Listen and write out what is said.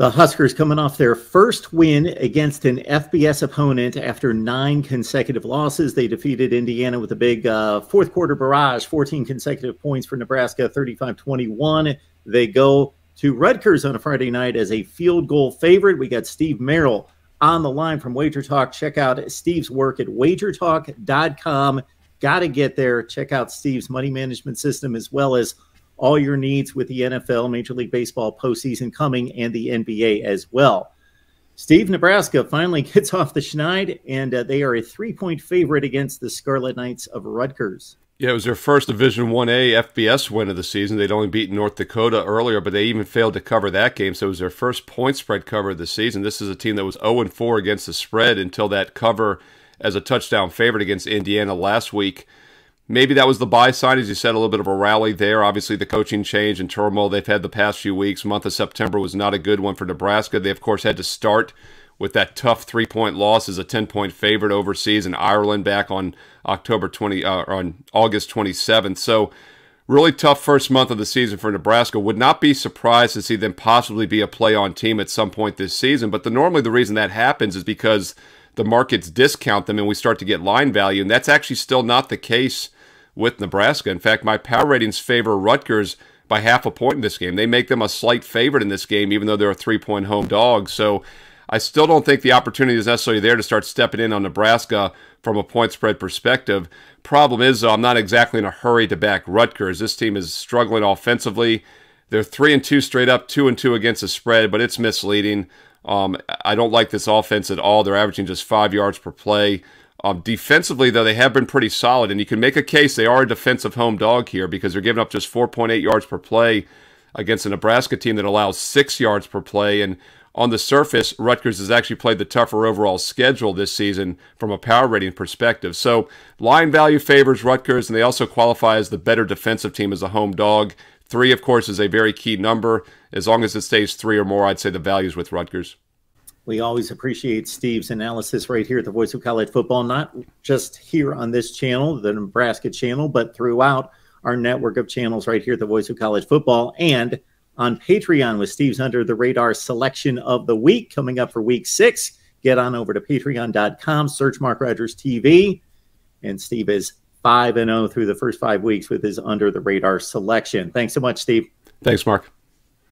The Huskers coming off their first win against an FBS opponent after 9 consecutive losses. They defeated Indiana with a big fourth quarter barrage, 14 consecutive points for Nebraska, 35-21. They go to Rutgers on a Friday night as a field goal favorite. We got Steve Merrill on the line from Wager Talk. Check out Steve's work at wagertalk.com. Got to get there. Check out Steve's money management system as well as all your needs with the NFL, Major League Baseball postseason coming, and the NBA as well. Steve, Nebraska finally gets off the schneid, and they are a 3-point favorite against the Scarlet Knights of Rutgers. Yeah, it was their first Division 1A FBS win of the season. They'd only beaten North Dakota earlier, but they even failed to cover that game, so it was their first point spread cover of the season. This is a team that was 0-4 against the spread until that cover as a touchdown favorite against Indiana last week. Maybe that was the buy sign, as you said, a little bit of a rally there. Obviously, the coaching change and turmoil they've had the past few weeks. Month of September was not a good one for Nebraska. They, of course, had to start with that tough 3-point loss as a 10-point favorite overseas in Ireland back on August 27th. So, really tough first month of the season for Nebraska. Would not be surprised to see them possibly be a play-on team at some point this season. But normally the reason that happens is because the markets discount them and we start to get line value, and that's actually still not the case with Nebraska. In fact, my power ratings favor Rutgers by half a point in this game. They make them a slight favorite in this game, even though they're a 3-point home dog. So I still don't think the opportunity is necessarily there to start stepping in on Nebraska from a point spread perspective. Problem is, though, I'm not exactly in a hurry to back Rutgers. This team is struggling offensively. They're 3-2 straight up, 2-2 against the spread, but it's misleading. I don't like this offense at all. They're averaging just 5 yards per play. Defensively, though, they have been pretty solid, and you can make a case they are a defensive home dog here because they're giving up just 4.8 yards per play against a Nebraska team that allows 6 yards per play. And on the surface, Rutgers has actually played the tougher overall schedule this season from a power rating perspective. So line value favors Rutgers, and they also qualify as the better defensive team as a home dog. 3, of course, is a very key number. As long as it stays 3 or more, I'd say the value's with Rutgers. We always appreciate Steve's analysis right here at the Voice of College Football, not just here on this channel, the Nebraska channel, but throughout our network of channels right here at the Voice of College Football and on Patreon with Steve's Under the Radar selection of the week coming up for week 6. Get on over to patreon.com, search MarkRogersTV, and Steve is 5-0 through the first 5 weeks with his Under the Radar selection. Thanks so much, Steve. Thanks, Mark.